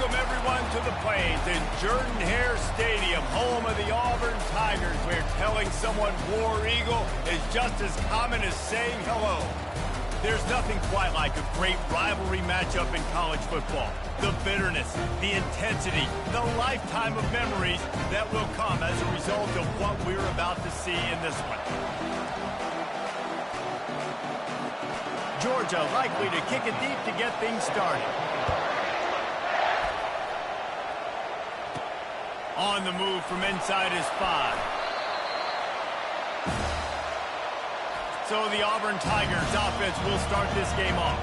Welcome, everyone, to the Plains in Jordan-Hare Stadium, home of the Auburn Tigers, where telling someone War Eagle is just as common as saying hello. There's nothing quite like a great rivalry matchup in college football. The bitterness, the intensity, the lifetime of memories that will come as a result of what we're about to see in this one. Georgia likely to kick it deep to get things started. On the move from inside his 5. So the Auburn Tigers offense will start this game off.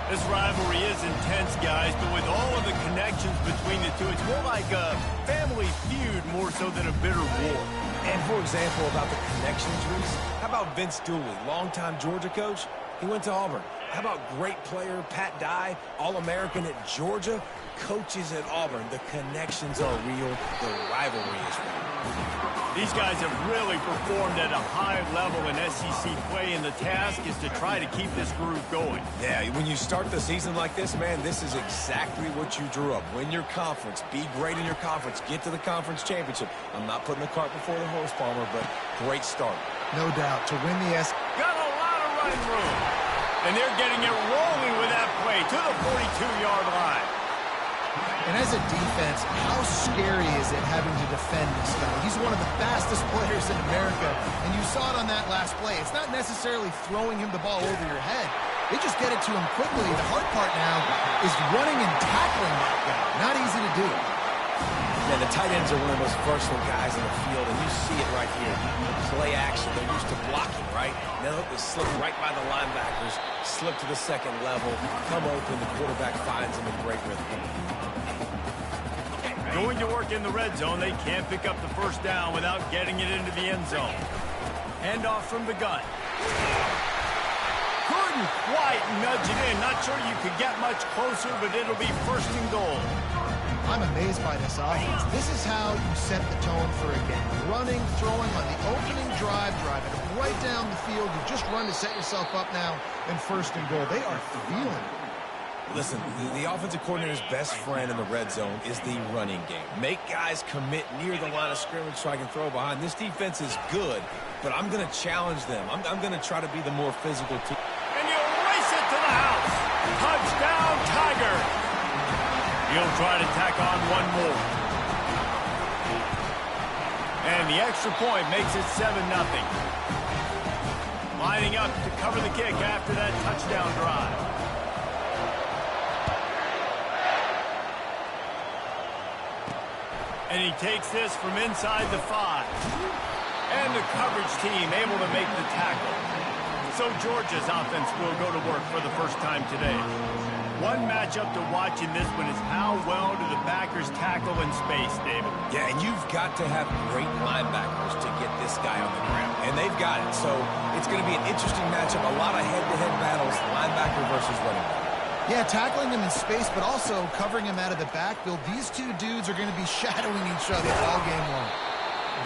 This rivalry is intense, guys, but with all of the connections between the two, it's more like a family feud more so than a bitter war. And for example, about the connections, Reese, how about Vince Dooley, longtime Georgia coach? He went to Auburn. How about great player Pat Dye, All-American at Georgia, coaches at Auburn? The connections are real. The rivalry is real. These guys have really performed at a high level in SEC play, and the task is to try to keep this groove going. Yeah, when you start the season like this, man, this is exactly what you drew up. Win your conference. Be great in your conference. Get to the conference championship. I'm not putting the cart before the horse, Palmer, but great start. No doubt. To win the Got a lot of running room. And they're getting it rolling with that play to the 42-yard line. And as a defense, how scary is it having to defend this guy? He's one of the fastest players in America, and you saw it on that last play. It's not necessarily throwing him the ball over your head. They just get it to him quickly. The hard part now is running and tackling that guy. Not easy to do. Yeah, the tight ends are one of the most versatile guys in the field, and you see it right here. Play action. They're used to blocking, right? Now they slip right by the linebackers, slip to the second level, come open, the quarterback finds them in great rhythm. Going to work in the red zone, they can't pick up the first down without getting it into the end zone. Handoff from the gun. Couldn't quite nudge it in. Not sure you could get much closer, but it'll be first and goal. I'm amazed by this offense. This is how you set the tone for a game. Running, throwing on the opening drive, driving right down the field. You just run to set yourself up now in first and goal. They are feeling it. Listen, the offensive coordinator's best friend in the red zone is the running game. Make guys commit near the line of scrimmage so I can throw behind. This defense is good, but I'm going to challenge them. I'm going to try to be the more physical team. And you'll race it to the house. Touchdown, Tiger. He'll try to tack on one more. And the extra point makes it 7-0. Lining up to cover the kick after that touchdown drive. And he takes this from inside the 5. And the coverage team able to make the tackle. So Georgia's offense will go to work for the first time today. One matchup to watch in this one is how well do the backers tackle in space, David. Yeah, and you've got to have great linebackers to get this guy on the ground. And they've got it. So it's going to be an interesting matchup. A lot of head-to-head battles, linebacker versus running back. Yeah, tackling him in space, but also covering him out of the backfield. These two dudes are going to be shadowing each other all game long.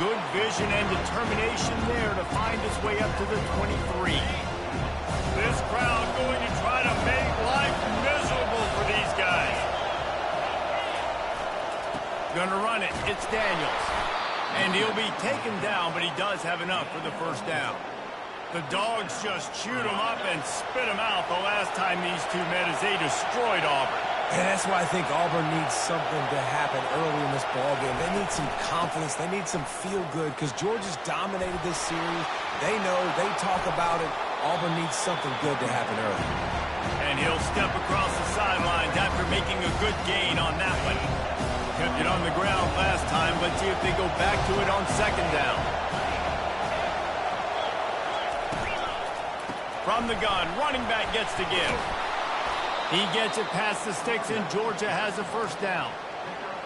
Good vision and determination there to find his way up to the 23. This crowd going to try to make life miserable for these guys. Gonna run it. It's Daniels. And he'll be taken down, but he does have enough for the first down. The Dogs just chewed him up and spit him out the last time these two met as they destroyed Auburn. And that's why I think Auburn needs something to happen early in this ballgame. They need some confidence. They need some feel-good because Georgia's dominated this series. They know. They talk about it. Auburn needs something good to happen early. And he'll step across the sidelines after making a good gain on that one. Kept it on the ground last time. Let's see if they go back to it on second down. From the gun, running back gets to give. He gets it past the sticks, and Georgia has a first down.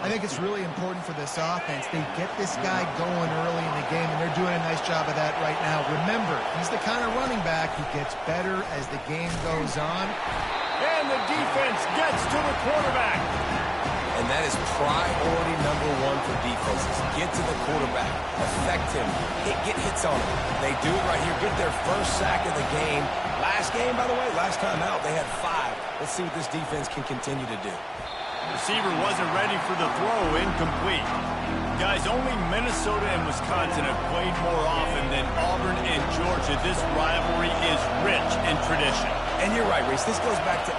I think it's really important for this offense. They get this guy going early in the game, and they're doing a nice job of that right now. Remember, he's the kind of running back who gets better as the game goes on. And the defense gets to the quarterback. And that is priority number one for defenses. Get to the quarterback. Affect him. Get hits on him. They do it right here. Get their first sack of the game. Last game, by the way, last time out, they had 5. Let's see what this defense can continue to do. Receiver wasn't ready for the throw, incomplete. Guys, only Minnesota and Wisconsin have played more often than Auburn and Georgia. This rivalry is rich in tradition. And you're right, Reese. This goes back to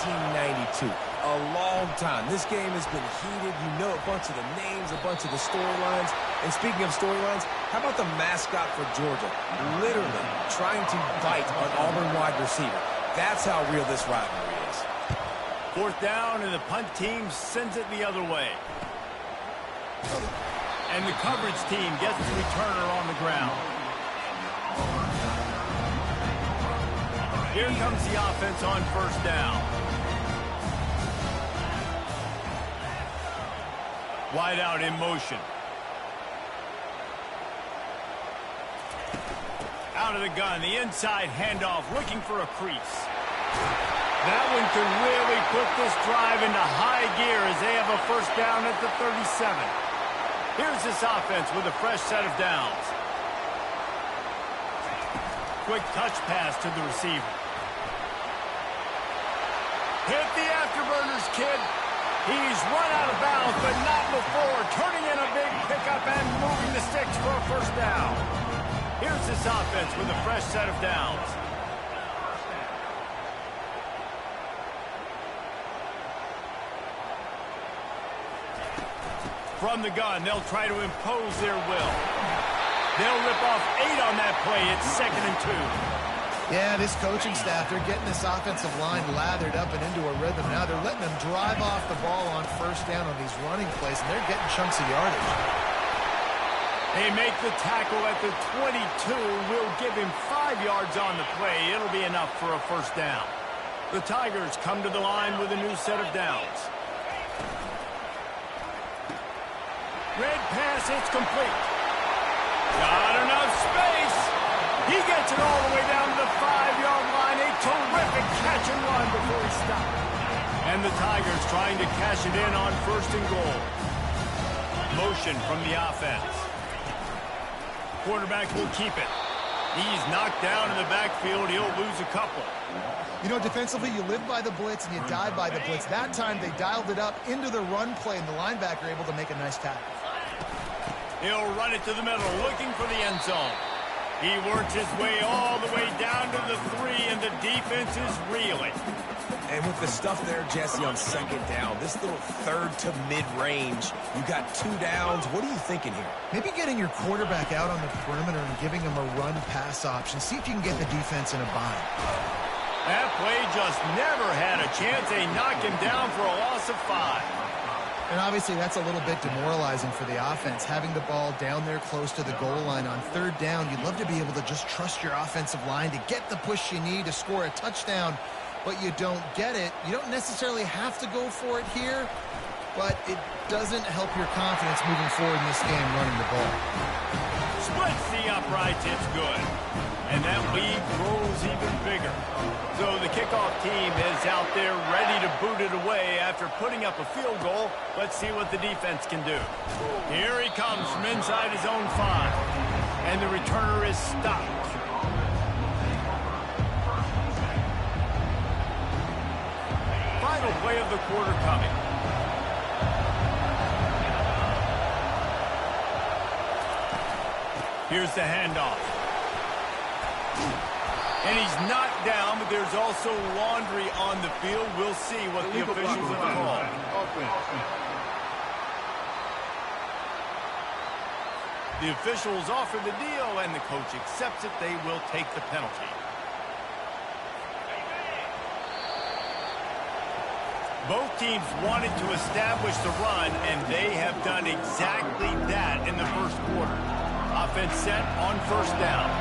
1892. A long time. This game has been heated. You know a bunch of the names, a bunch of the storylines. And speaking of storylines, how about the mascot for Georgia? Literally trying to bite an Auburn wide receiver. That's how real this rivalry is. Fourth down, and the punt team sends it the other way. And the coverage team gets the returner on the ground. Here comes the offense on first down. Wide out in motion. Out of the gun, the inside handoff, looking for a crease. That one could really put this drive into high gear as they have a first down at the 37. Here's this offense with a fresh set of downs. Quick touch pass to the receiver. Hit the afterburners, kid. He's run out of bounds, but not before. Turning in a big pickup and moving the sticks for a first down. Here's this offense with a fresh set of downs. From the gun, they'll try to impose their will. They'll rip off 8 on that play. It's 2nd and 2. Yeah, this coaching staff, they're getting this offensive line lathered up and into a rhythm. Now they're letting them drive off the ball on first down on these running plays, and they're getting chunks of yardage. They make the tackle at the 22. We'll give him 5 yards on the play. It'll be enough for a first down. The Tigers come to the line with a new set of downs. Red pass, it's complete. Got enough space. He gets it all the way down to the 5-yard line. A terrific catch and run before he stopped. And the Tigers trying to cash it in on 1st and goal. Motion from the offense. Quarterback will keep it. He's knocked down in the backfield. He'll lose a couple. You know, defensively, you live by the blitz and you die by the blitz. That time, they dialed it up into the run play, and the linebacker able to make a nice tackle. He'll run it to the middle, looking for the end zone. He works his way all the way down to the 3, and the defense is reeling. And with the stuff there, Jesse, on 2nd down, this little 3rd to mid-range, you got 2 downs. What are you thinking here? Maybe getting your quarterback out on the perimeter and giving him a run-pass option. See if you can get the defense in a bind. That play just never had a chance. They knock him down for a loss of 5. And obviously that's a little bit demoralizing for the offense. Having the ball down there close to the goal line on 3rd down, you'd love to be able to just trust your offensive line to get the push you need to score a touchdown, but you don't get it. You don't necessarily have to go for it here, but it doesn't help your confidence moving forward in this game running the ball. Splits the uprights, it's good. And that lead grows even bigger. So the kickoff team is out there ready to boot it away after putting up a field goal. Let's see what the defense can do. Here he comes from inside his own 5. And the returner is stopped. Final play of the quarter coming. Here's the handoff. And he's knocked down, but there's also laundry on the field. We'll see what the officials have called. The officials offer the deal, and the coach accepts it. They will take the penalty. Both teams wanted to establish the run, and they have done exactly that in the first quarter. Offense set on first down.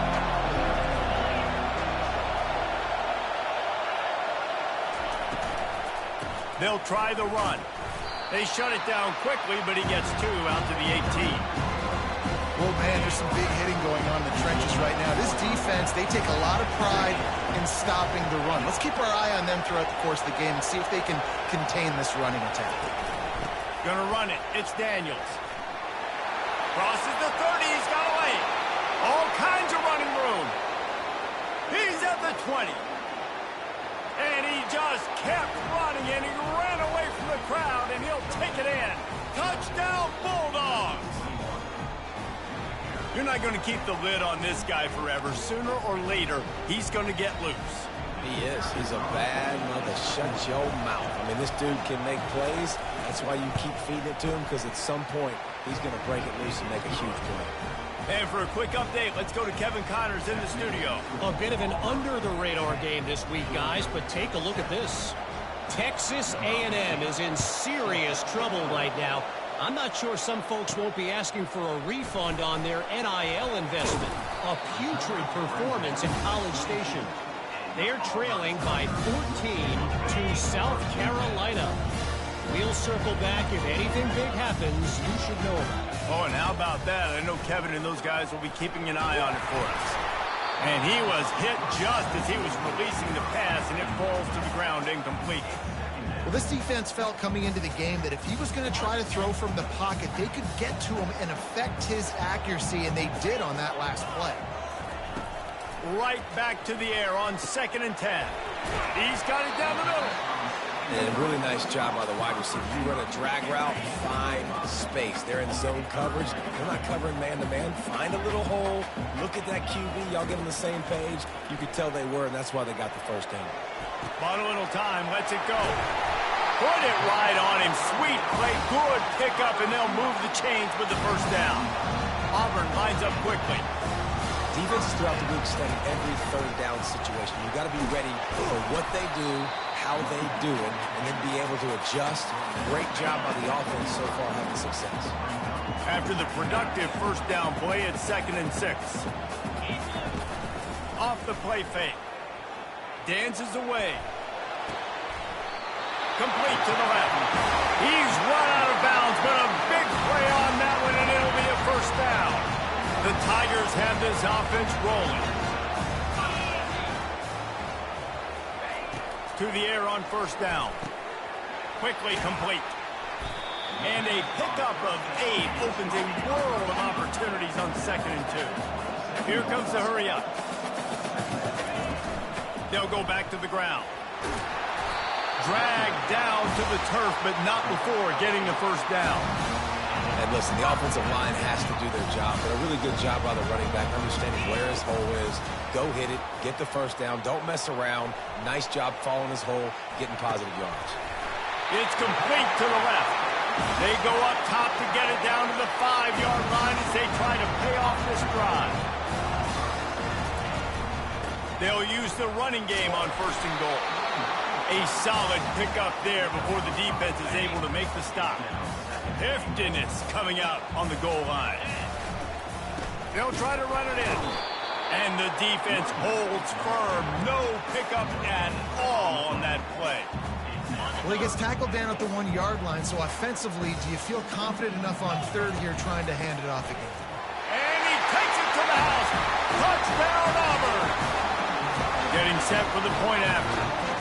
They'll try the run. They shut it down quickly, but he gets 2 out to the 18. Well, man, there's some big hitting going on in the trenches right now. This defense, they take a lot of pride in stopping the run. Let's keep our eye on them throughout the course of the game and see if they can contain this running attack. Gonna run it. It's Daniels. Crosses the 30. He's got a lane. All kinds of running room. He's at the 20. And he just kept running, and he ran away from from the crowd, and he'll take it in. Touchdown, Bulldogs! You're not going to keep the lid on this guy forever. Sooner or later, he's going to get loose. He is. He's a bad mother. Shut your mouth. I mean, this dude can make plays. That's why you keep feeding it to him, because at some point, he's going to break it loose and make a huge play. And for a quick update, let's go to Kevin Connors in the studio. A bit of an under-the-radar game this week, guys, but take a look at this. Texas A&M is in serious trouble right now. I'm not sure some folks won't be asking for a refund on their NIL investment. A putrid performance in College Station. They're trailing by 14 to South Carolina. We'll circle back. If anything big happens, you should know about it. Oh, and how about that? I know Kevin and those guys will be keeping an eye on it for us. And he was hit just as he was releasing the pass, and it falls to the ground incomplete. Well, this defense felt coming into the game that if he was going to try to throw from the pocket, they could get to him and affect his accuracy, and they did on that last play. Right back to the air on 2nd and 10. He's got it down the middle. And a really nice job by the wide receiver. You run a drag route, find space. They're in zone coverage. They're not covering man-to-man. Find a little hole. Look at that QB. Y'all get on the same page. You could tell they were, and that's why they got the first down. Bought a little time. Lets it go. Put it right on him. Sweet play. Good pickup, and they'll move the chains with the first down. Auburn lines up quickly. Defenses throughout the week study every third down situation. You got to be ready for what they do, how they do it, and then be able to adjust. Great job by the offense so far having success. After the productive first down play, it's 2nd and 6. Off the play fake. Dances away. Complete to the left. He's run out of bounds, but a big play on that one, and it'll be a first down. The Tigers have this offense rolling. To the air on first down. Quickly complete. And a pickup of 8 opens a world of opportunities on 2nd and 2. Here comes the hurry up. They'll go back to the ground. Dragged down to the turf, but not before getting the first down. And listen, the offensive line has to do their job, but a really good job by the running back, understanding where his hole is. Go hit it, get the first down, don't mess around. Nice job following his hole, getting positive yards. It's complete to the left. They go up top to get it down to the 5-yard line as they try to pay off this drive. They'll use the running game on 1st and goal. A solid pickup there before the defense is able to make the stop. Heftiness coming out on the goal line. They'll try to run it in. And the defense holds firm. No pickup at all on that play. Well, he gets tackled down at the 1-yard line, so offensively, do you feel confident enough on 3rd here trying to hand it off again? And he takes it to the house. Touchdown, Auburn. Getting set for the point after.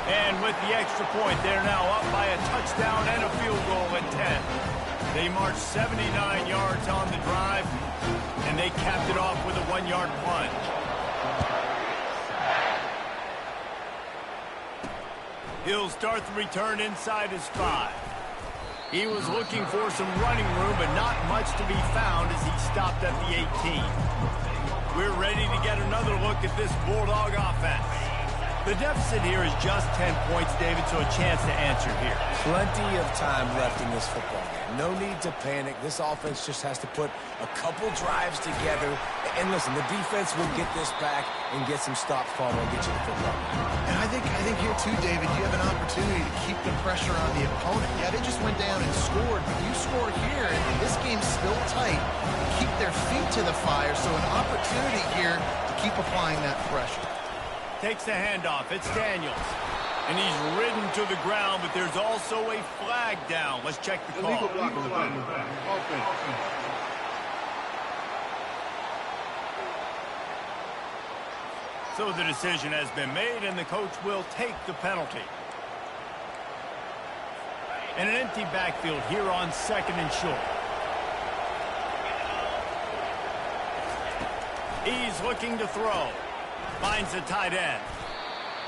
And with the extra point, they're now up by a touchdown and a field goal at 10. They marched 79 yards on the drive, and they capped it off with a 1-yard plunge. He'll start the return inside his 5. He was looking for some running room, but not much to be found as he stopped at the 18. We're ready to get another look at this Bulldog offense. The deficit here is just 10 points, David, so a chance to answer here. Plenty of time left in this football game. No need to panic. This offense just has to put a couple drives together. And listen, the defense will get this back and get some stops following and get you the football. And I think here too, David, you have an opportunity to keep the pressure on the opponent. Yeah, they just went down and scored, but you score here, and this game's still tight. Keep their feet to the fire, so an opportunity here to keep applying that pressure. Takes the handoff. It's Daniels. And he's ridden to the ground, but there's also a flag down. Let's check the call. Illegal block on the offense. So the decision has been made, and the coach will take the penalty. And an empty backfield here on 2nd and short. He's looking to throw. Finds the tight end.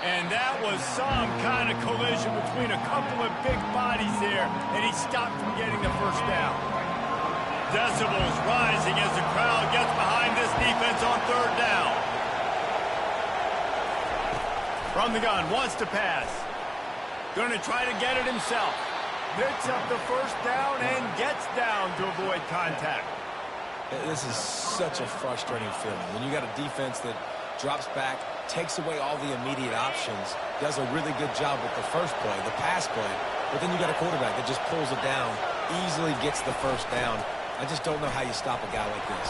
And that was some kind of collision between a couple of big bodies there, and he stopped from getting the first down. Decibels rising as the crowd gets behind this defense on third down. From the gun, wants to pass. Going to try to get it himself. Picks up the first down and gets down to avoid contact. This is such a frustrating feeling. When you got a defense that drops back, takes away all the immediate options, does a really good job with the first play, the pass play, but then you got a quarterback that just pulls it down, easily gets the first down. I just don't know how you stop a guy like this.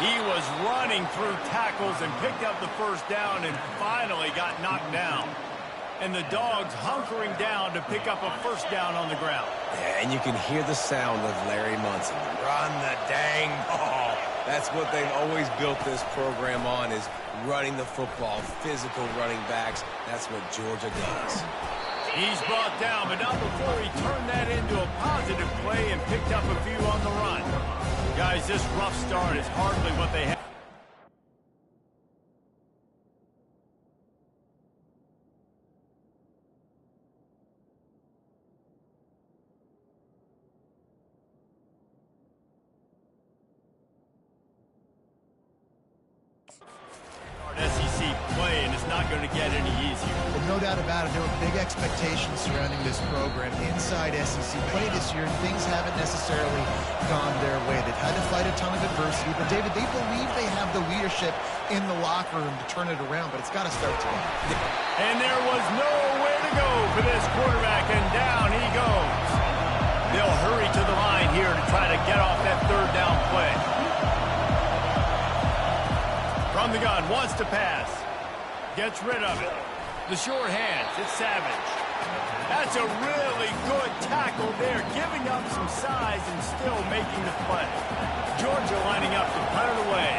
He was running through tackles and picked up the first down and finally got knocked down. And the Dogs hunkering down to pick up a first down on the ground. Yeah, and you can hear the sound of Larry Munson. Run the dang ball. That's what they've always built this program on, is running the football, physical running backs. That's what Georgia does. He's brought down, but not before he turned that into a positive play and picked up a few on the run. Guys, this rough start is hardly what they had. SEC play, and it's not going to get any easier. Well, no doubt about it, there were big expectations surrounding this program inside SEC play this year, and things haven't necessarily gone their way. They've had to fight a ton of adversity, but David, they believe they have the leadership in the locker room to turn it around, but it's got to start today. And there was nowhere to go for this quarterback, and down he goes. They'll hurry to the line here to try to get off that third down play. From the gun, wants to pass. Gets rid of it. The short hands, it's Savage. That's a really good tackle there, giving up some size and still making the play. Georgia lining up to punt it away.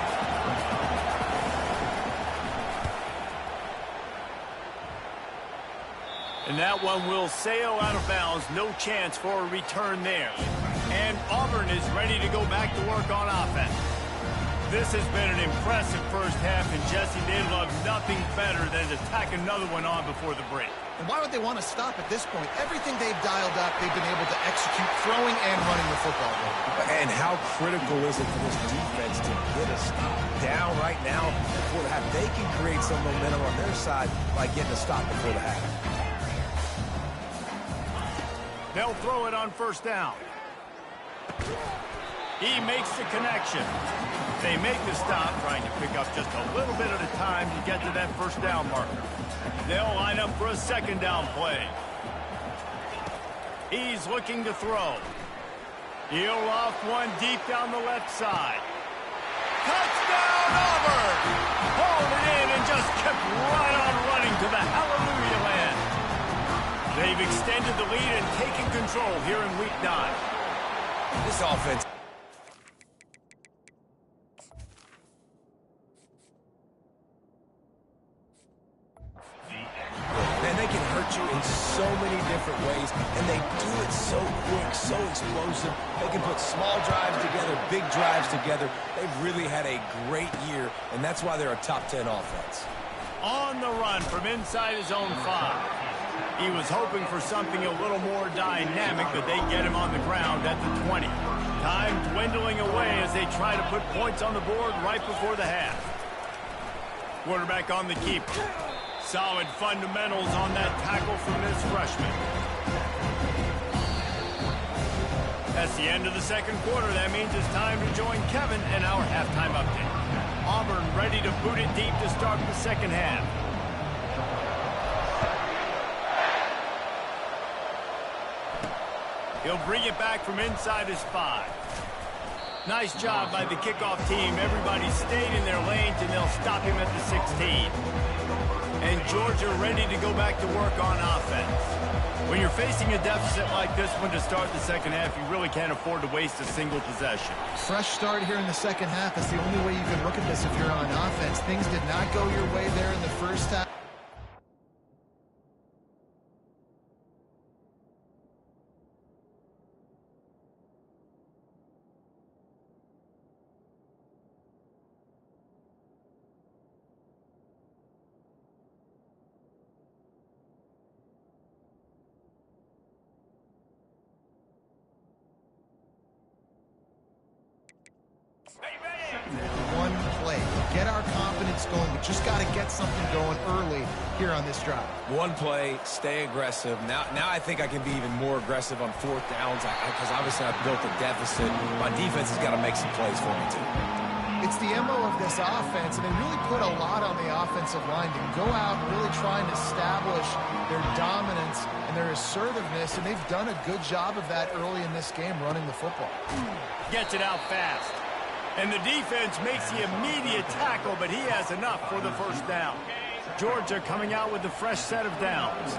And that one will sail out of bounds. No chance for a return there. And Auburn is ready to go back to work on offense. This has been an impressive first half, and Jesse, they love nothing better than to tack another one on before the break. And why would they want to stop at this point? Everything they've dialed up, they've been able to execute, throwing and running the football. And how critical is it for this defense to get a stop down right now before the half? They can create some momentum on their side by getting a stop before the half. They'll throw it on first down. He makes the connection. They make the stop, trying to pick up just a little bit at a time to get to that first down marker. They'll line up for a second down play. He's looking to throw. He'll off one deep down the left side. Touchdown, Auburn! Hauled it in and just kept right on running to the hallelujah land. They've extended the lead and taken control here in Week 9. This offense. In so many different ways, and they do it so quick, so explosive. They can put small drives together, big drives together. They've really had a great year, and that's why they're a top 10 offense. On the run from inside his own 5. He was hoping for something a little more dynamic, but they get him on the ground at the 20. Time dwindling away as they try to put points on the board right before the half. Quarterback on the keeper. Solid fundamentals on that tackle from this freshman. That's the end of the second quarter. That means it's time to join Kevin and our halftime update. Auburn ready to boot it deep to start the second half. He'll bring it back from inside his 5. Nice job by the kickoff team. Everybody stayed in their lanes, and they'll stop him at the 16. And Georgia ready to go back to work on offense. When you're facing a deficit like this one to start the second half, you really can't afford to waste a single possession. Fresh start here in the second half. That's the only way you can look at this if you're on offense. Things did not go your way there in the first half. offense going, but just got to get something going early here on this drive. One play, stay aggressive. Now I think I can be even more aggressive on fourth downs because obviously I've built a deficit. My defense has got to make some plays for me, too. It's the MO of this offense, and they really put a lot on the offensive line to go out and really try and establish their dominance and their assertiveness, and they've done a good job of that early in this game running the football. Gets it out fast. And the defense makes the immediate tackle, but he has enough for the first down. Georgia coming out with a fresh set of downs.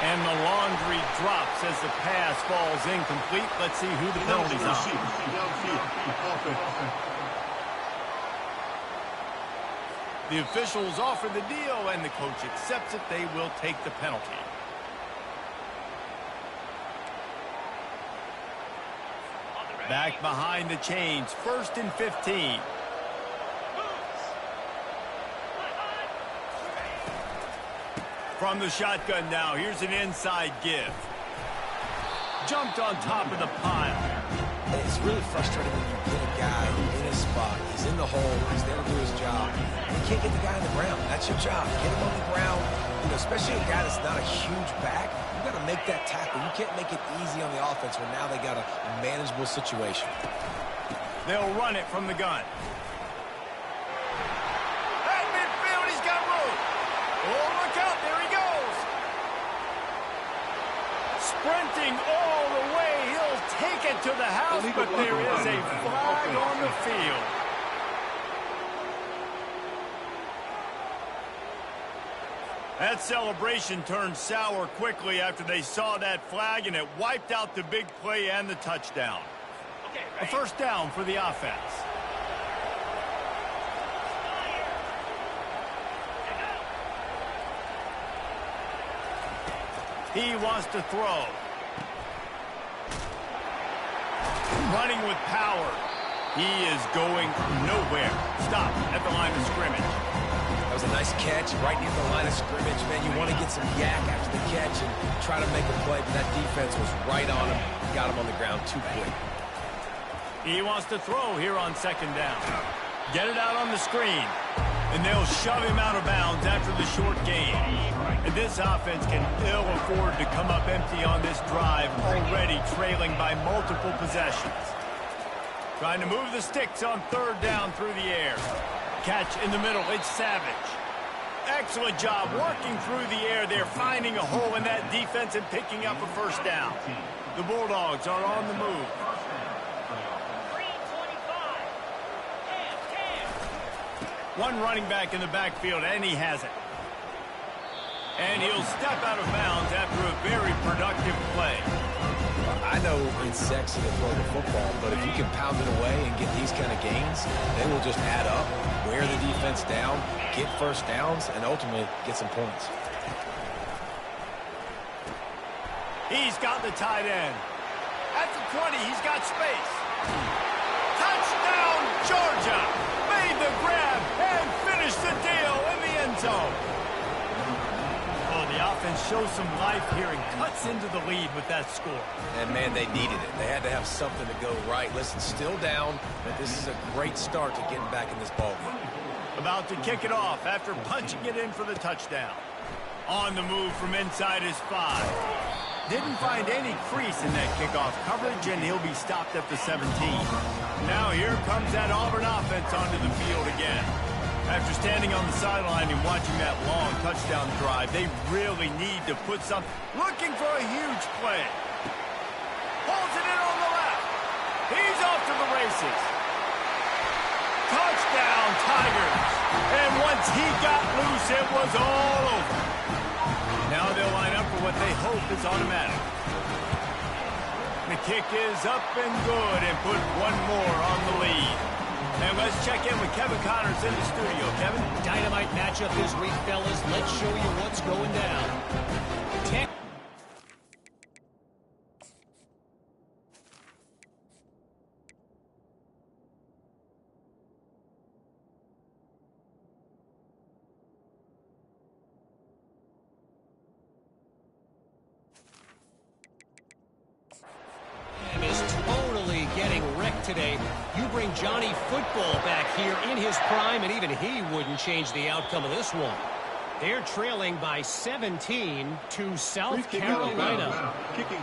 And the laundry drops as the pass falls incomplete. Let's see who the penalty's on. The officials offer the deal, and the coach accepts it. They will take the penalty. Back behind the chains, 1st and 15. From the shotgun now, here's an inside give. Jumped on top of the pile. It's really frustrating when you get a guy in his spot. He's in the hole. He's there to do his job. You can't get the guy on the ground. That's your job. Get him on the ground. You know, especially a guy that's not a huge back. You got to make that tackle. You can't make it easy on the offense when now they got a manageable situation. They'll run it from the gun. At midfield, he's got room. Oh, look out. There he goes. Sprinting all the way. He'll take it to the house, but there is a flag on the field. That celebration turned sour quickly after they saw that flag, and it wiped out the big play and the touchdown. A first down for the offense. He wants to throw. Running with power. He is going nowhere. Stop at the line of scrimmage. That was a nice catch right near the line of scrimmage. Man, you want to get some yak after the catch and try to make a play, but that defense was right on him. Got him on the ground too quick. He wants to throw here on 2nd down. Get it out on the screen. And they'll shove him out of bounds after the short gain. And this offense can ill afford to come up empty on this drive, already trailing by multiple possessions. Trying to move the sticks on 3rd down through the air. Catch in the middle, it's Savage. Excellent job working through the air there, finding a hole in that defense and picking up a first down. The Bulldogs are on the move. One running back in the backfield, and he has it. And he'll step out of bounds after a very productive play. I know it's sexy to throw the football, but if you can pound it away and get these kind of gains, they will just add up, wear the defense down, get first downs, and ultimately get some points. He's got the tight end. At the 20, he's got space. Touchdown, Georgia! Made the grab and finished the deal in the end zone. Oh, the offense shows some life here and cuts into the lead with that score. And, man, they needed it. They had to have something to go right. Listen, still down, but this is a great start to getting back in this ballgame. About to kick it off after punching it in for the touchdown. On the move from inside his 5. Didn't find any crease in that kickoff coverage, and he'll be stopped at the 17. Now here comes that Auburn offense onto the field again. After standing on the sideline and watching that long touchdown drive, they really need to put some... Looking for a huge play. Holds it in on the left. He's off to the races. Touchdown, Tigers. And once he got loose, it was all over. Now they'll line up for what they hope is automatic. The kick is up and good and put one more on the lead. And let's check in with Kevin Connors in the studio. Kevin? Dynamite matchup this week, fellas. Let's show you what's going down. Is today. You bring Johnny Football back here in his prime, and even he wouldn't change the outcome of this one. They're trailing by 17 to South Carolina.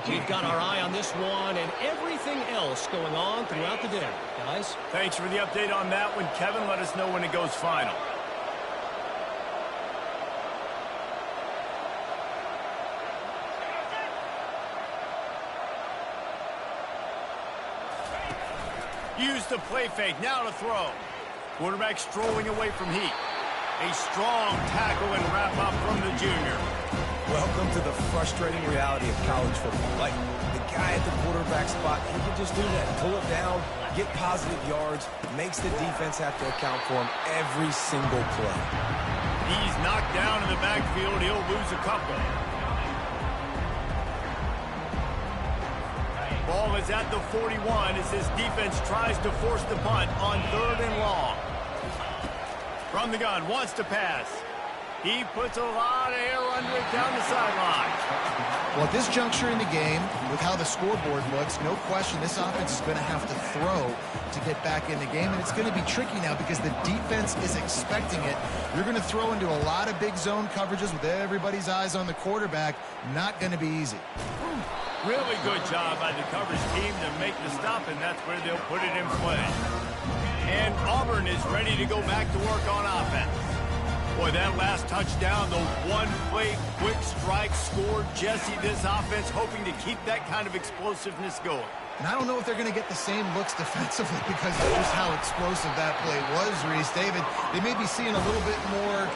We've got our eye on this one and everything else going on throughout the day, guys. Thanks for the update on that one, Kevin. Let us know when it goes final. Use the play fake, now to throw. Quarterback strolling away from heat. A strong tackle and wrap up from the junior. Welcome to the frustrating reality of college football. Like, the guy at the quarterback spot, he can just do that. Pull it down, get positive yards, makes the defense have to account for him every single play. He's knocked down in the backfield. He'll lose a couple. Ball is at the 41 as this defense tries to force the punt on 3rd and long. From the gun, wants to pass. He puts a lot of air under it down the sideline. Well, at this juncture in the game, with how the scoreboard looks, no question this offense is going to have to throw to get back in the game, and it's going to be tricky now because the defense is expecting it. You're going to throw into a lot of big zone coverages with everybody's eyes on the quarterback. Not going to be easy. Really good job by the coverage team to make the stop, and that's where they'll put it in play. And Auburn is ready to go back to work on offense. Boy, that last touchdown, the one-play quick strike scored. Jesse, this offense hoping to keep that kind of explosiveness going. And I don't know if they're going to get the same looks defensively because of just how explosive that play was, Reese. David, they may be seeing a little bit more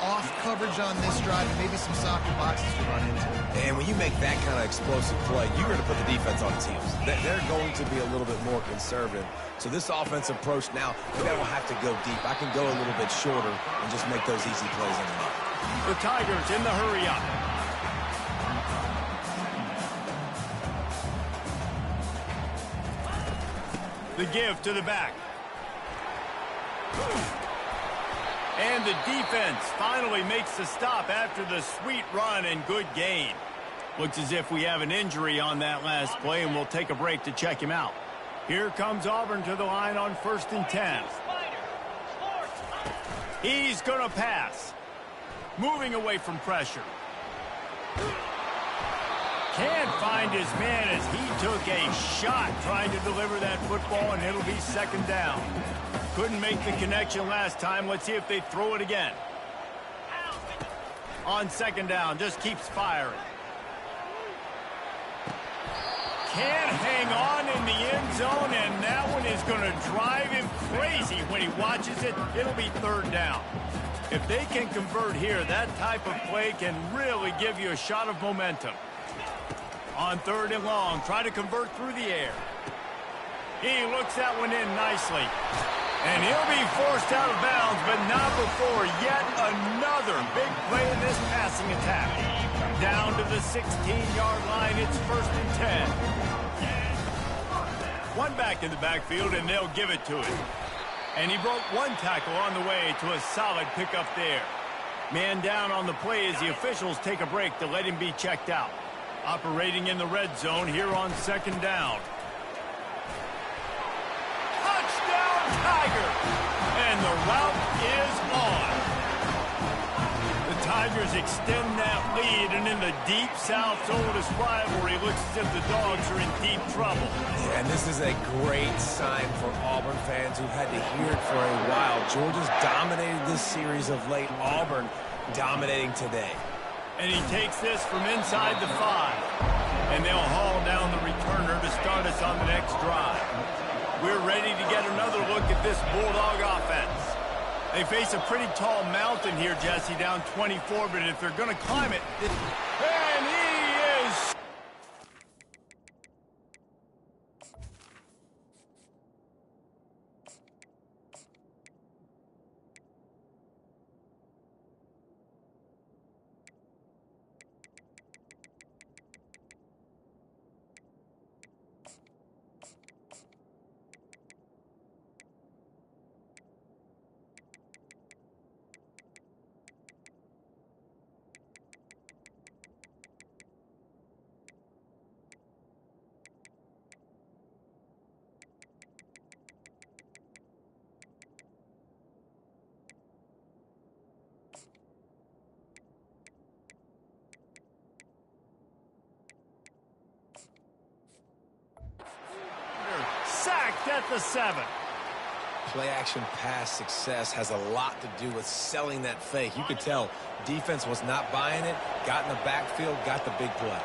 off coverage on this drive and maybe some softer boxes to run into. And when you make that kind of explosive play, you're going to put the defense on its heels. They're going to be a little bit more conservative. So this offensive approach now, maybe I don't have to go deep. I can go a little bit shorter and just make those easy plays in the mud. The Tigers in the hurry up. The give to the back. And the defense finally makes the stop after the sweet run and good gain. Looks as if we have an injury on that last play, and we'll take a break to check him out. Here comes Auburn to the line on 1st and 10. He's going to pass. Moving away from pressure. Can't find his man as he took a shot trying to deliver that football, and it'll be 2nd down. Couldn't make the connection last time. Let's see if they throw it again. On 2nd down, just keeps firing. Can't hang on in the end zone, and that one is going to drive him crazy when he watches it. It'll be 3rd down. If they can convert here, that type of play can really give you a shot of momentum. On 3rd and long, try to convert through the air. He looks that one in nicely. And he'll be forced out of bounds, but not before yet another big play in this passing attack. Down to the 16-yard line, it's 1st and 10. One back in the backfield, and they'll give it to him. And he broke one tackle on the way to a solid pickup there. Man down on the play as the officials take a break to let him be checked out. Operating in the red zone here on 2nd down. Touchdown, Tiger! And the route is on. The Tigers extend that lead, and in the Deep South's oldest rivalry, looks as if the Dogs are in deep trouble. Yeah, and this is a great sign for Auburn fans who've had to hear it for a while. Georgia's dominated this series of late. Auburn dominating today. And he takes this from inside the 5. And they'll haul down the returner to start us on the next drive. We're ready to get another look at this Bulldog offense. They face a pretty tall mountain here, Jesse, down 24, but if they're going to climb it... And he is... at the 7. Play-action pass success has a lot to do with selling that fake. You could tell defense was not buying it, got in the backfield, got the big play.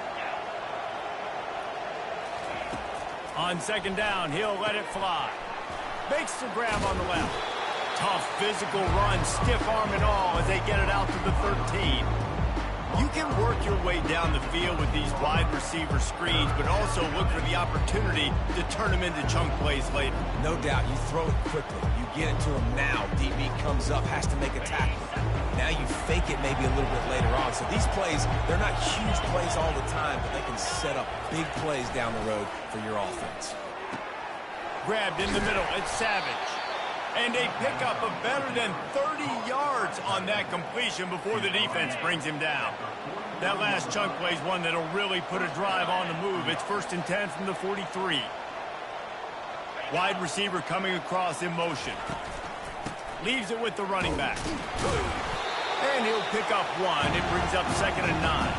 On second down, he'll let it fly. Makes the grab on the left. Tough physical run, stiff arm and all as they get it out to the 13. You can work your way down the field with these wide receiver screens, but also look for the opportunity to turn them into chunk plays later. No doubt, you throw it quickly. You get it to him now. DB comes up, has to make a tackle. Now you fake it maybe a little bit later on. So these plays, they're not huge plays all the time, but they can set up big plays down the road for your offense. Grabbed in the middle, it's Savage. And a pickup of better than 30 yards on that completion before the defense brings him down. That last chunk play is one that'll really put a drive on the move. It's 1st and 10 from the 43. Wide receiver coming across in motion. Leaves it with the running back. And he'll pick up 1. It brings up 2nd and 9.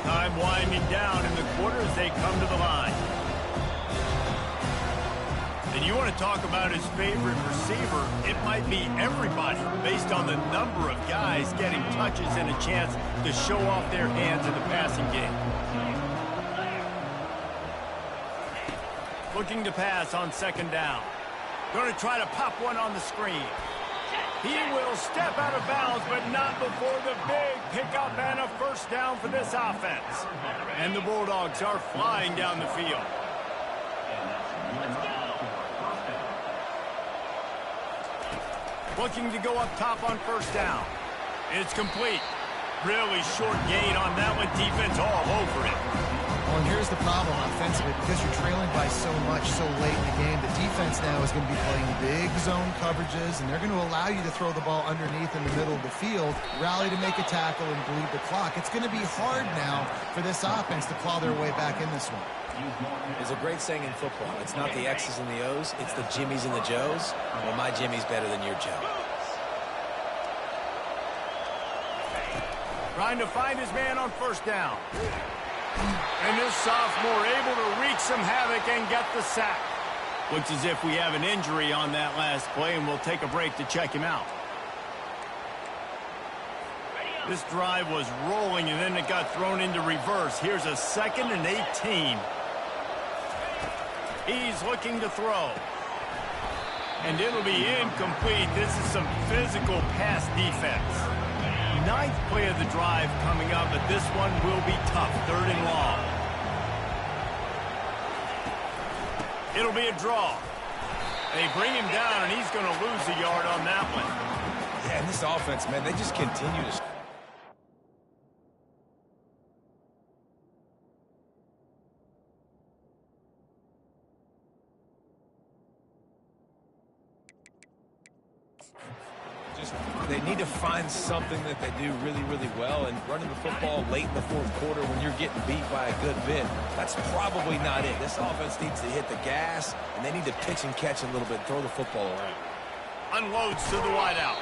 Time winding down in the quarter as they come to the line. And you want to talk about his favorite receiver, it might be everybody based on the number of guys getting touches and a chance to show off their hands in the passing game. Looking to pass on second down. Going to try to pop one on the screen. He will step out of bounds, but not before the big pickup and a first down for this offense. And the Bulldogs are flying down the field. Looking to go up top on first down. It's complete. Really short gain on that one. Defense all over it. Well, and here's the problem offensively. Because you're trailing by so much so late in the game, the defense now is going to be playing big zone coverages, and they're going to allow you to throw the ball underneath in the middle of the field, rally to make a tackle, and bleed the clock. It's going to be hard now for this offense to claw their way back in this one. There's a great saying in football. It's not the X's and the O's, it's the Jimmies and the Joes. Well, my Jimmy's better than your Joe. Trying to find his man on first down. And this sophomore able to wreak some havoc and get the sack. Looks as if we have an injury on that last play, and we'll take a break to check him out. This drive was rolling, and then it got thrown into reverse. Here's a 2nd and 18. He's looking to throw. And it'll be incomplete. This is some physical pass defense. 9th play of the drive coming up, but this one will be tough. 3rd and long. It'll be a draw. They bring him down, and he's going to lose a yard on that one. Yeah, and this offense, man, they just continue to... They need to find something that they do really, really well, and running the football late in the 4th quarter when you're getting beat by a good bit, that's probably not it. This offense needs to hit the gas, and they need to pitch and catch a little bit, throw the football around. Unloads to the wideout.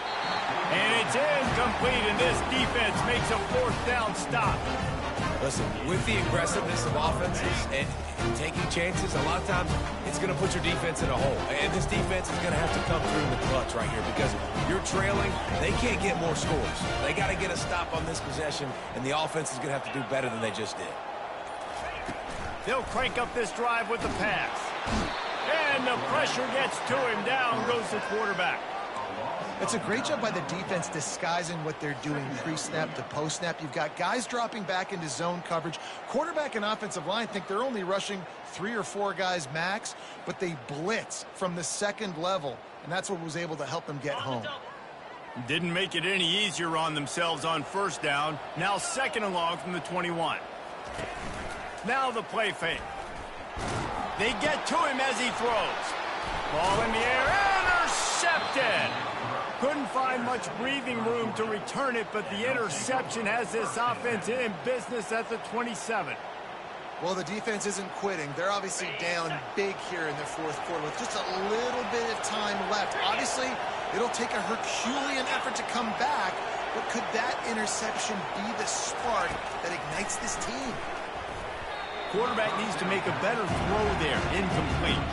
And it's incomplete, and this defense makes a 4th down stop. Listen, with the aggressiveness of offenses and taking chances, a lot of times it's going to put your defense in a hole. And this defense is going to have to come through in the clutch right here because you're trailing. They can't get more scores. They got to get a stop on this possession, and the offense is going to have to do better than they just did. They'll crank up this drive with the pass. And the pressure gets to him. Down goes the quarterback. It's a great job by the defense disguising what they're doing pre-snap to post-snap. You've got guys dropping back into zone coverage. Quarterback and offensive line think they're only rushing 3 or 4 guys max, but they blitz from the 2nd level, and that's what was able to help them get home. Didn't make it any easier on themselves on first down. Now 2nd and long from the 21. Now the play fake. They get to him as he throws. Ball in the air, intercepted. Couldn't find much breathing room to return it, but the interception has this offense in business at the 27. Well, the defense isn't quitting. They're obviously down big here in the 4th quarter with just a little bit of time left. Obviously, it'll take a Herculean effort to come back, but could that interception be the spark that ignites this team? quarterback needs to make a better throw there. Incomplete.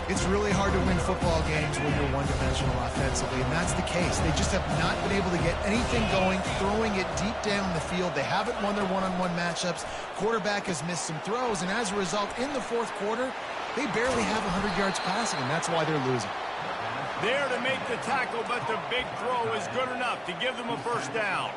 It's really hard to win football games when you're one-dimensional offensively, and that's the case. They just have not been able to get anything going, throwing it deep down the field. They haven't won their one-on-one matchups. Quarterback has missed some throws, and as a result, in the fourth quarter, they barely have 100 yards passing, and that's why they're losing. There to make the tackle, but the big throw is good enough to give them a first down.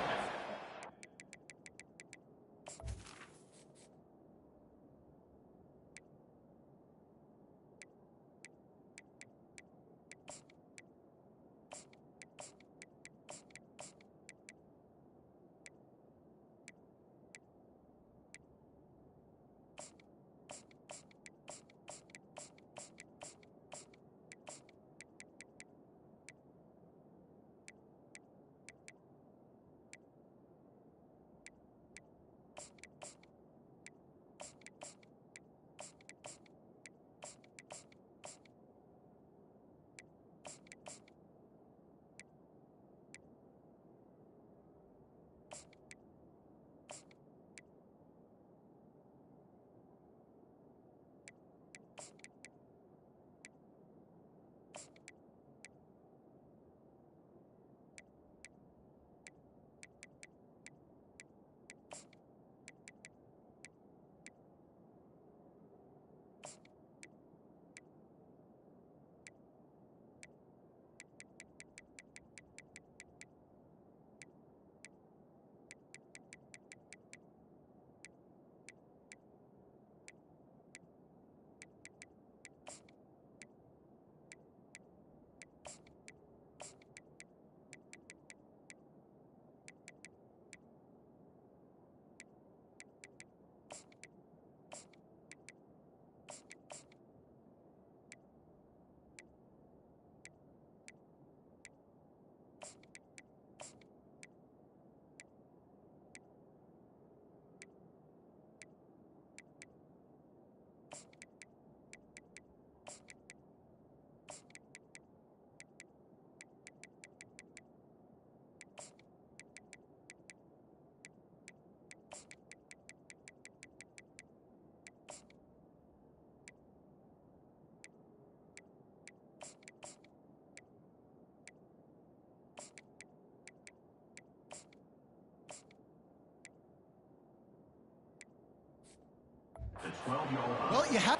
Well, you have...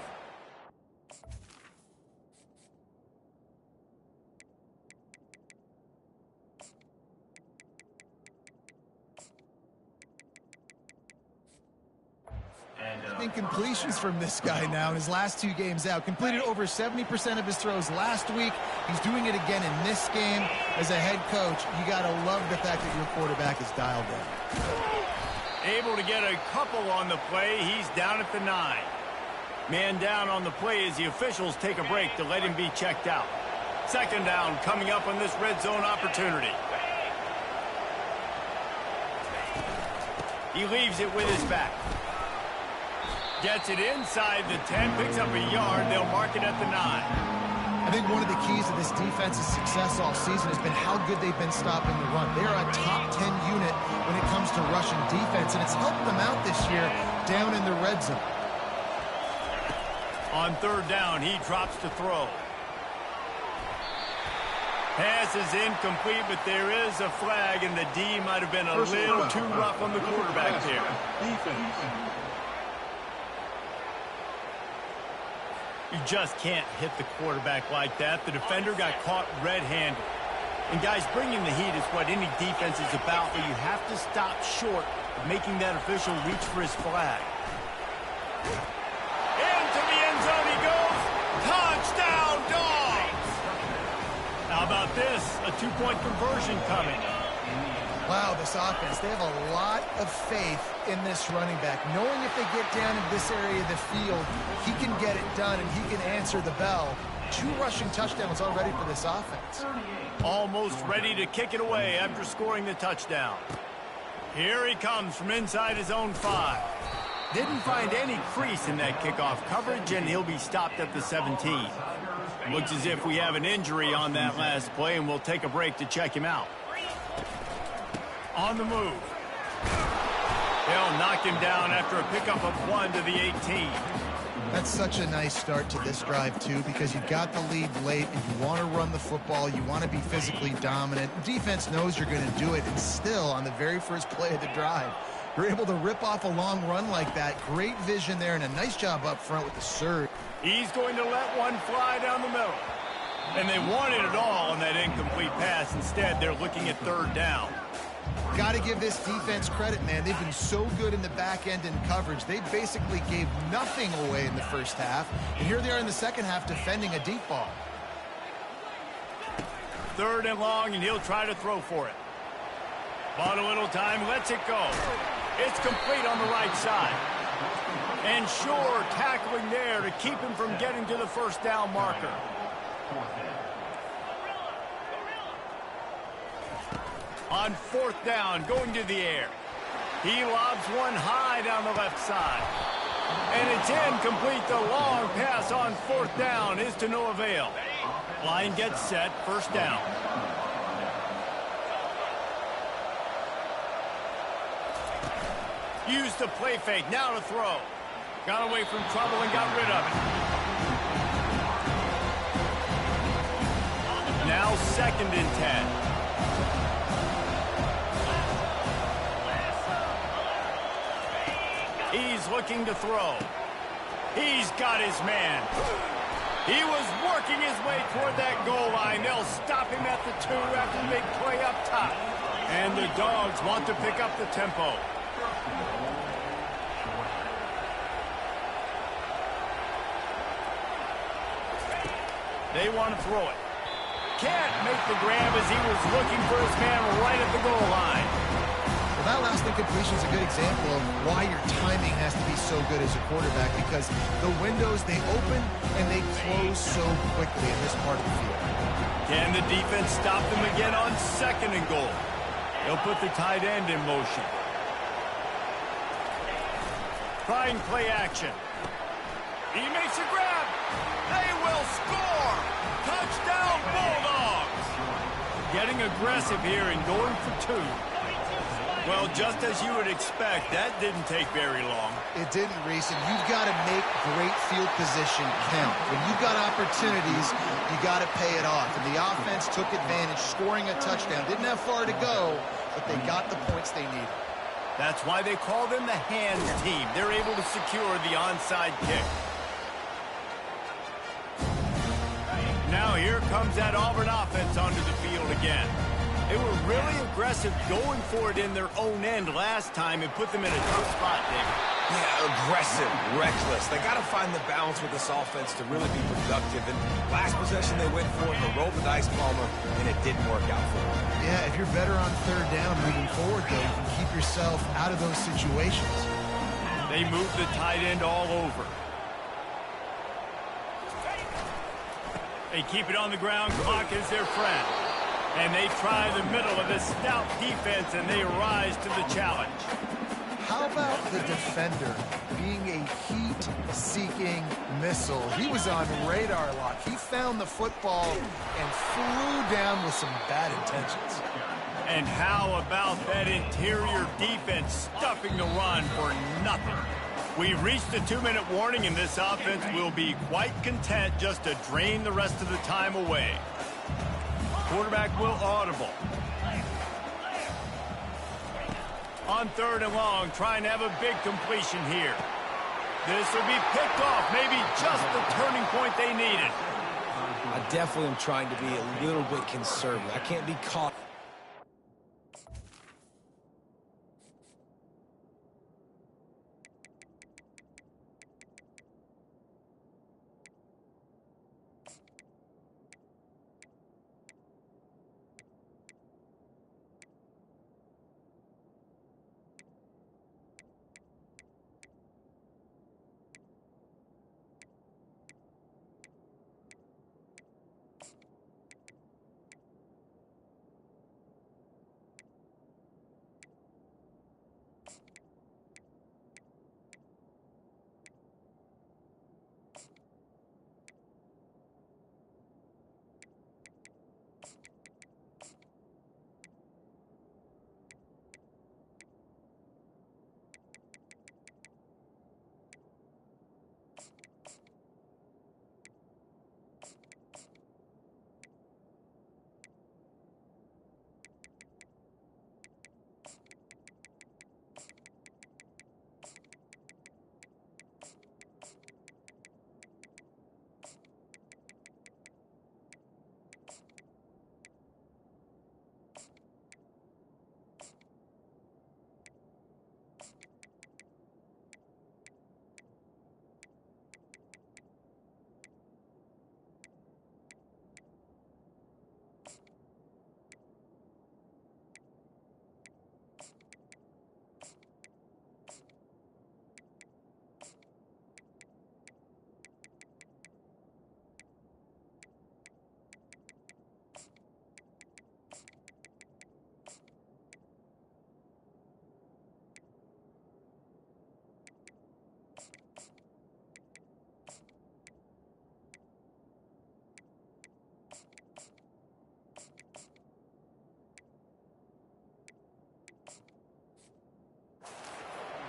incompletions from this guy now in his last two games out. Completed over 70% of his throws last week. He's doing it again in this game. As a head coach, you got to love the fact that your quarterback is dialed in. Able to get a couple on the play. He's down at the 9. Man down on the play as the officials take a break to let him be checked out. Second down coming up on this red zone opportunity. He leaves it with his back. Gets it inside the 10, picks up a yard. They'll mark it at the 9. I think one of the keys to this defense's success all season has been how good they've been stopping the run. They're a top 10 unit when it comes to rushing defense, and it's helped them out this year down in the red zone. On third down, he drops to throw. Pass is incomplete, but there is a flag, and the D might have been a little too rough on the quarterback there. Defense. You just can't hit the quarterback like that. The defender got caught red-handed. And, guys, bringing the heat is what any defense is about, but you have to stop short of making that official reach for his flag. Into the end zone he goes. Touchdown, Dogs! How about this? A two-point conversion coming. Wow, this offense, they have a lot of faith in this running back. Knowing if they get down in this area of the field, he can get it done and he can answer the bell. 2 rushing touchdowns already for this offense. Almost ready to kick it away after scoring the touchdown. Here he comes from inside his own 5. Didn't find any crease in that kickoff coverage, and he'll be stopped at the 17. Looks as if we have an injury on that last play, and we'll take a break to check him out. On the move. They'll knock him down after a pickup of 1 to the 18. That's such a nice start to this drive, too, because you've got the lead late and you want to run the football. You want to be physically dominant. Defense knows you're going to do it, and still, on the very first play of the drive, you're able to rip off a long run like that. Great vision there, and a nice job up front with the surge. He's going to let one fly down the middle. And they wanted it all on that incomplete pass. Instead, they're looking at 3rd down. Got to give this defense credit, man. They've been so good in the back end in coverage. They basically gave nothing away in the first half. And here they are in the second half defending a deep ball. 3rd and long, and he'll try to throw for it. Bought a little time, lets it go. It's complete on the right side. And sure, tackling there to keep him from getting to the 1st down marker. On 4th down, going to the air. He lobs one high down the left side. And it's incomplete. The long pass on 4th down is to no avail. Line gets set, 1st down. Used the play fake, now to throw. Got away from trouble and got rid of it. Now 2nd and 10. He's looking to throw. He's got his man. He was working his way toward that goal line. They'll stop him at the 2 after the big play up top. And the Dogs want to pick up the tempo. They want to throw it. Can't make the grab as he was looking for his man right at the goal line. Well, that last incompletion is a good example of why your timing has to be so good as a quarterback, because the windows, they open and they close so quickly in this part of the field. Can the defense stop them again on 2nd and goal? They'll put the tight end in motion. Trying play action. He makes a grab. They will score. Touchdown Bulldogs. Getting aggressive here and going for 2. Well, just as you would expect, that didn't take very long. It didn't, Reese, and you've got to make great field position count. When you've got opportunities, you got to pay it off. And the offense took advantage, scoring a touchdown. Didn't have far to go, but they got the points they needed. That's why they call them the hands team. They're able to secure the onside kick. Now here comes that Auburn offense onto the field again. They were really aggressive going for it in their own end last time and put them in a tough spot, David. Yeah, aggressive, reckless. They got to find the balance with this offense to really be productive. And last possession they went for it, the roll the dice, Palmer, and it didn't work out for them. Yeah, if you're better on 3rd down moving forward, though, you can keep yourself out of those situations. They move the tight end all over. They keep it on the ground. Clock is their friend. And they try the middle of this stout defense, and they rise to the challenge. How about the defender being a heat-seeking missile? He was on radar lock. He found the football and flew down with some bad intentions. And how about that interior defense stuffing the run for nothing? We've reached the 2-minute warning, and this offense will be quite content just to drain the rest of the time away. Quarterback will audible. On 3rd and long, trying to have a big completion here. This will be picked off, maybe just the turning point they needed. I definitely am trying to be a little bit conservative. I can't be caught.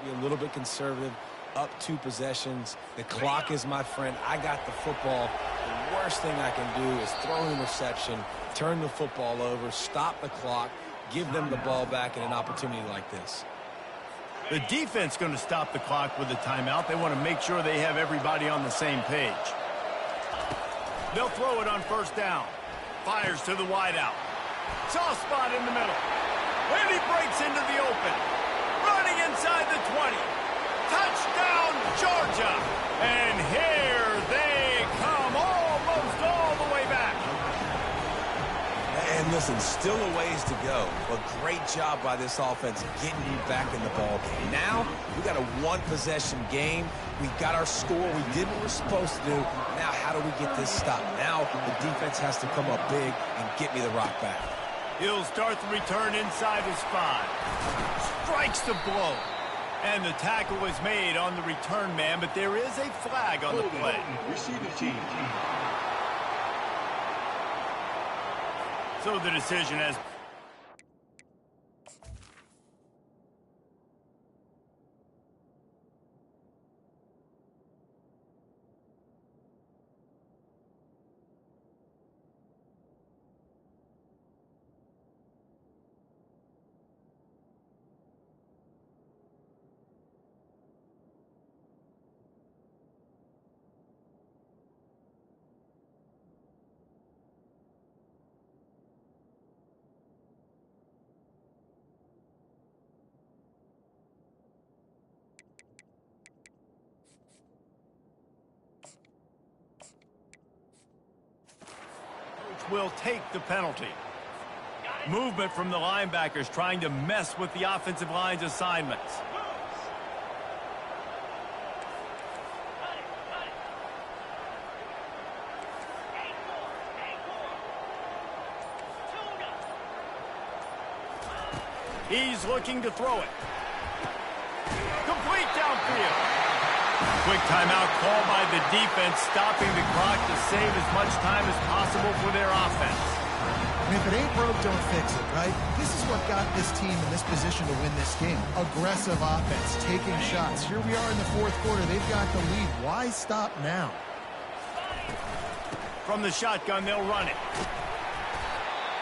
Be a little bit conservative. Up 2 possessions. The clock is my friend. I got the football. The worst thing I can do is throw an interception, turn the football over, stop the clock, give them the ball back in an opportunity like this. The defense going to stop the clock with a timeout. They want to make sure they have everybody on the same page. They'll throw it on first down. Fires to the wideout. Soft spot in the middle. And he breaks into the open. Running inside the 20. Touchdown, Georgia. And here they come, almost all the way back. And listen, still a ways to go. A great job by this offense getting you back in the ball game. Now, we got a 1-possession game. We got our score. We did what we're supposed to do. Now, how do we get this stopped? Now, the defense has to come up big and get me the rock back. He'll start the return inside his 5. Strikes the blow. And the tackle was made on the return man, but there is a flag on the play. Receive the team. So the decision has... will take the penalty. Movement from the linebackers trying to mess with the offensive line's assignments. He's looking to throw it. Complete downfield. Quick timeout called by the defense, stopping the clock to save as much time as possible for their offense. And if it ain't broke, don't fix it, right? This is what got this team in this position to win this game. Aggressive offense, taking shots. Here we are in the 4th quarter. They've got the lead. Why stop now? From the shotgun, they'll run it.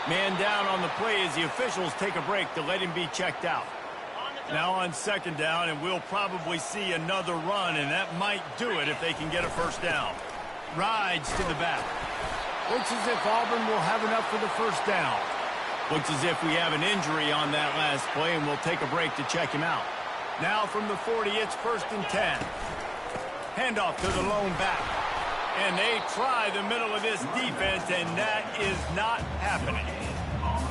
Man down on the play as the officials take a break to let him be checked out. Now on 2nd down, and we'll probably see another run, and that might do it if they can get a first down. Rides to the back. Looks as if Auburn will have enough for the first down. Looks as if we have an injury on that last play, and we'll take a break to check him out. Now from the 40, it's 1st and 10. Handoff to the lone back. And they try the middle of this defense, and that is not happening.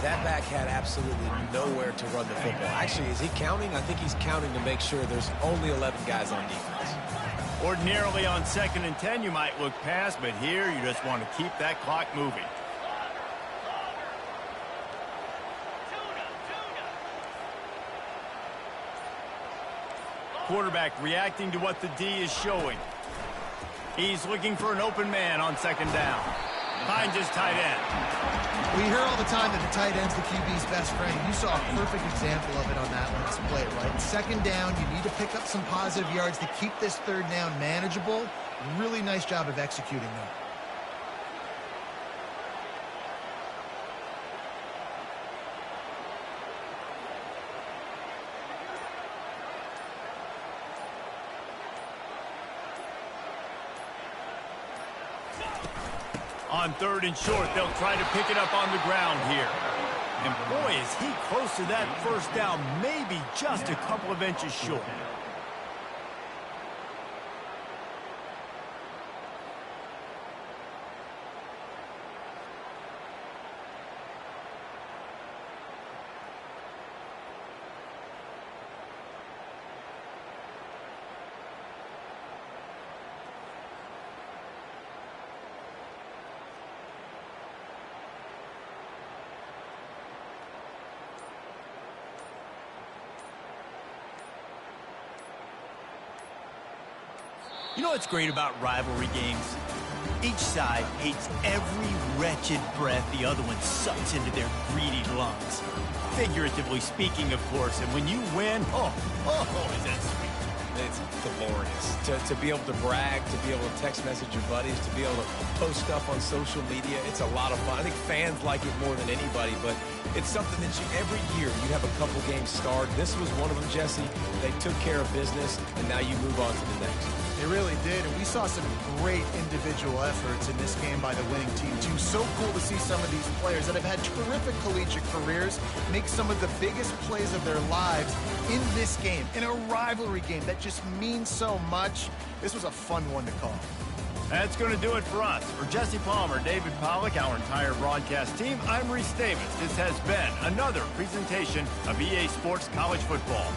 That back had absolutely nowhere to run the football. Actually, is he counting? I think he's counting to make sure there's only 11 guys on defense. Ordinarily on 2nd and 10, you might look past, but here you just want to keep that clock moving. Quarterback reacting to what the D is showing. He's looking for an open man on 2nd down. Finds his tight end. We hear all the time that the tight end's the QB's best friend. You saw a perfect example of it on that last play, right? 2nd down, you need to pick up some positive yards to keep this 3rd down manageable. Really nice job of executing that. On 3rd and short, they'll try to pick it up on the ground here. And boy, is he close to that first down, maybe just a couple of inches short. You know what's great about rivalry games? Each side hates every wretched breath the other one sucks into their greedy lungs. Figuratively speaking, of course, and when you win, is that sweet. It's glorious. To be able to brag, to be able to text message your buddies, to be able to post stuff on social media, it's a lot of fun. I think fans like it more than anybody, but it's something that every year you have a couple games starred. This was one of them, Jesse. They took care of business, and now you move on to the next. They really did, and we saw some great individual efforts in this game by the winning team, too. So cool to see some of these players that have had terrific collegiate careers make some of the biggest plays of their lives in this game, in a rivalry game that just means so much. This was a fun one to call. That's going to do it for us. For Jesse Palmer, David Pollack, our entire broadcast team, I'm Reese Davis. This has been another presentation of EA Sports College Football.